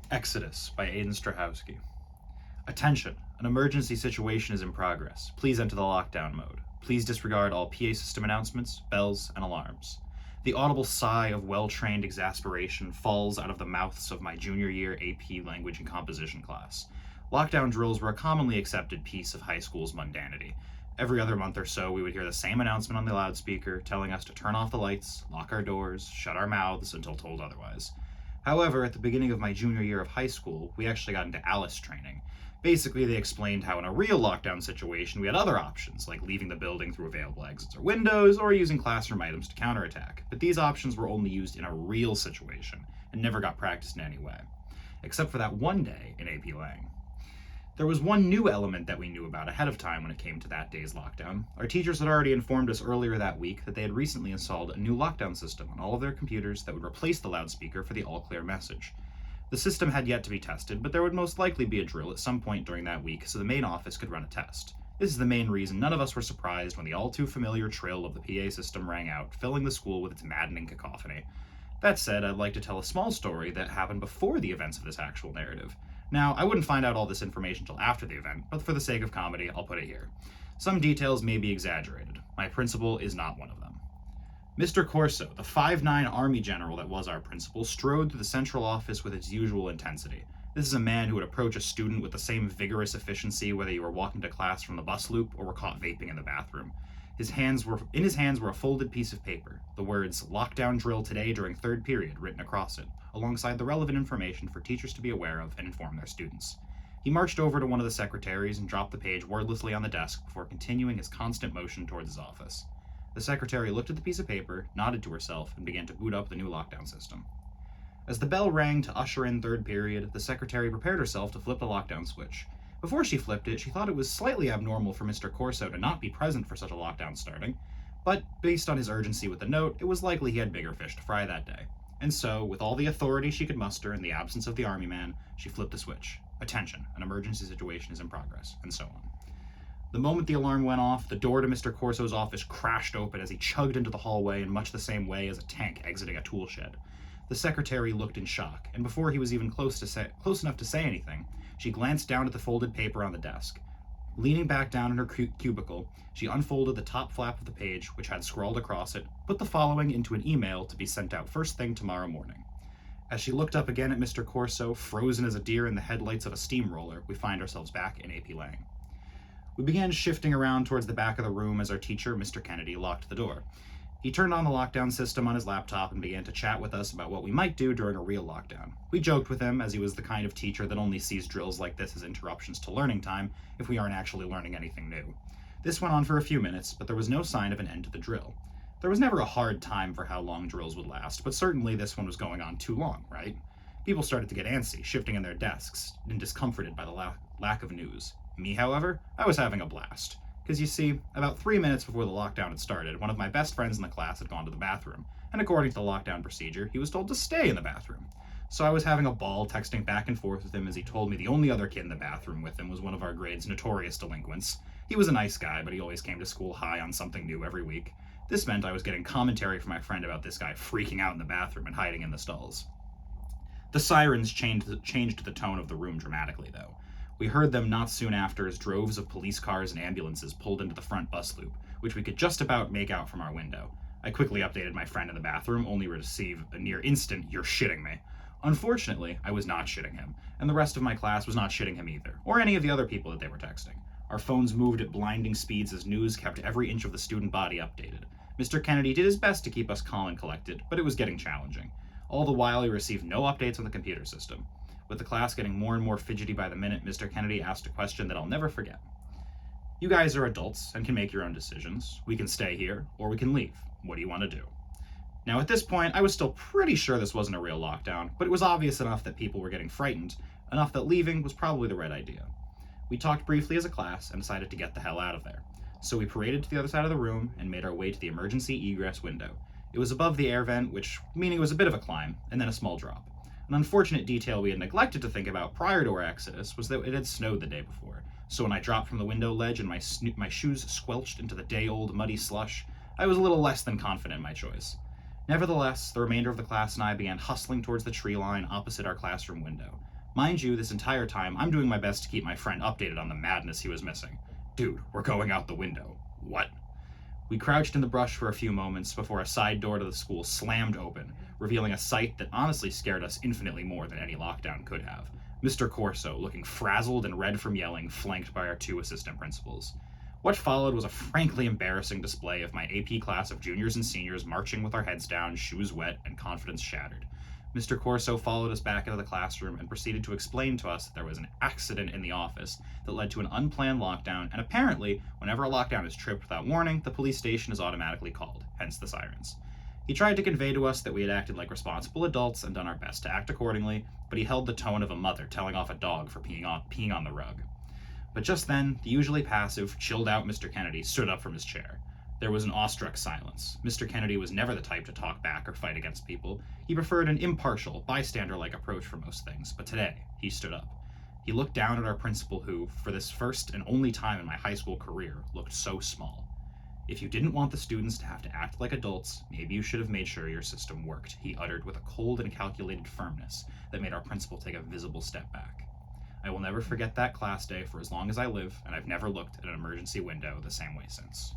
Exodus by Aidan Strahowski. Attention! An emergency situation is in progress. Please enter the lockdown mode. Please disregard all PA system announcements, bells, and alarms. The audible sigh of well-trained exasperation falls out of the mouths of my junior year AP Language and Composition class. Lockdown drills were a commonly accepted piece of high school's mundanity. Every other month or so, we would hear the same announcement on the loudspeaker telling us to turn off the lights, lock our doors, shut our mouths until told otherwise. However, at the beginning of my junior year of high school, we actually got into Alice training. Basically, they explained how in a real lockdown situation, we had other options, like leaving the building through available exits or windows, or using classroom items to counterattack. But these options were only used in a real situation, and never got practiced in any way. Except for that one day in AP Lang. There was one new element that we knew about ahead of time when it came to that day's lockdown. Our teachers had already informed us earlier that week that they had recently installed a new lockdown system on all of their computers that would replace the loudspeaker for the all-clear message. The system had yet to be tested, but there would most likely be a drill at some point during that week so the main office could run a test. This is the main reason none of us were surprised when the all-too-familiar trill of the PA system rang out, filling the school with its maddening cacophony. That said, I'd like to tell a small story that happened before the events of this actual narrative. Now, I wouldn't find out all this information until after the event, but for the sake of comedy, I'll put it here. Some details may be exaggerated. My principal is not one of them. Mr. Corso, the 5'9" army general that was our principal, strode through the central office with its usual intensity. This is a man who would approach a student with the same vigorous efficiency whether you were walking to class from the bus loop or were caught vaping in the bathroom. In his hands were a folded piece of paper, the words "Lockdown drill today during third period" written across it, alongside the relevant information for teachers to be aware of and inform their students. He marched over to one of the secretaries and dropped the page wordlessly on the desk before continuing his constant motion towards his office. The secretary looked at the piece of paper, nodded to herself, and began to boot up the new lockdown system. As the bell rang to usher in third period, the secretary prepared herself to flip the lockdown switch. Before she flipped it, she thought it was slightly abnormal for Mr. Corso to not be present for such a lockdown starting, but based on his urgency with the note, it was likely he had bigger fish to fry that day. And so, with all the authority she could muster in the absence of the army man, she flipped the switch. Attention, an emergency situation is in progress, and so on. The moment the alarm went off, the door to Mr. Corso's office crashed open as he chugged into the hallway in much the same way as a tank exiting a tool shed. The secretary looked in shock, and before he was even close enough to say anything, she glanced down at the folded paper on the desk. Leaning back down in her cubicle, she unfolded the top flap of the page, which had scrawled across it, put the following into an email to be sent out first thing tomorrow morning. As she looked up again at Mr. Corso, frozen as a deer in the headlights of a steamroller, we find ourselves back in AP Lang. We began shifting around towards the back of the room as our teacher, Mr. Kennedy, locked the door. He turned on the lockdown system on his laptop and began to chat with us about what we might do during a real lockdown. We joked with him, as he was the kind of teacher that only sees drills like this as interruptions to learning time if we aren't actually learning anything new. This went on for a few minutes, but there was no sign of an end to the drill. There was never a hard time for how long drills would last, but certainly this one was going on too long, right? People started to get antsy, shifting in their desks, and discomforted by the lack of news. Me, however, I was having a blast. Because you see, about 3 minutes before the lockdown had started, one of my best friends in the class had gone to the bathroom, and according to the lockdown procedure, he was told to stay in the bathroom. So I was having a ball texting back and forth with him as he told me the only other kid in the bathroom with him was one of our grade's notorious delinquents. He was a nice guy, but he always came to school high on something new every week. This meant I was getting commentary from my friend about this guy freaking out in the bathroom and hiding in the stalls. The sirens changed the tone of the room dramatically, though. We heard them not soon after as droves of police cars and ambulances pulled into the front bus loop, which we could just about make out from our window. I quickly updated my friend in the bathroom, only to receive a near instant "you're shitting me." Unfortunately, I was not shitting him, and the rest of my class was not shitting him either, or any of the other people that they were texting. Our phones moved at blinding speeds as news kept every inch of the student body updated. Mr. Kennedy did his best to keep us calm and collected, but it was getting challenging. All the while, we received no updates on the computer system. With the class getting more and more fidgety by the minute, Mr. Kennedy asked a question that I'll never forget. "You guys are adults and can make your own decisions. We can stay here, or we can leave. What do you want to do?" Now, at this point, I was still pretty sure this wasn't a real lockdown, but it was obvious enough that people were getting frightened, enough that leaving was probably the right idea. We talked briefly as a class and decided to get the hell out of there. So we paraded to the other side of the room and made our way to the emergency egress window. It was above the air vent, which meaning it was a bit of a climb, and then a small drop. An unfortunate detail we had neglected to think about prior to our exodus was that it had snowed the day before, so when I dropped from the window ledge and my shoes squelched into the day-old muddy slush, I was a little less than confident in my choice. Nevertheless, the remainder of the class and I began hustling towards the tree line opposite our classroom window. Mind you, this entire time, I'm doing my best to keep my friend updated on the madness he was missing. Dude, we're going out the window. What? We crouched in the brush for a few moments before a side door to the school slammed open, revealing a sight that honestly scared us infinitely more than any lockdown could have. Mr. Corso, looking frazzled and red from yelling, flanked by our 2 assistant principals. What followed was a frankly embarrassing display of my AP class of juniors and seniors marching with our heads down, shoes wet, and confidence shattered. Mr. Corso followed us back into the classroom and proceeded to explain to us that there was an accident in the office that led to an unplanned lockdown, and apparently, whenever a lockdown is tripped without warning, the police station is automatically called, hence the sirens. He tried to convey to us that we had acted like responsible adults and done our best to act accordingly, but he held the tone of a mother telling off a dog for peeing on the rug. But just then, the usually passive, chilled-out Mr. Kennedy stood up from his chair. There was an awestruck silence. Mr. Kennedy was never the type to talk back or fight against people. He preferred an impartial, bystander-like approach for most things, but today, he stood up. He looked down at our principal who, for this first and only time in my high school career, looked so small. If you didn't want the students to have to act like adults, maybe you should have made sure your system worked, he uttered with a cold and calculated firmness that made our principal take a visible step back. I will never forget that class day for as long as I live, and I've never looked at an emergency window the same way since.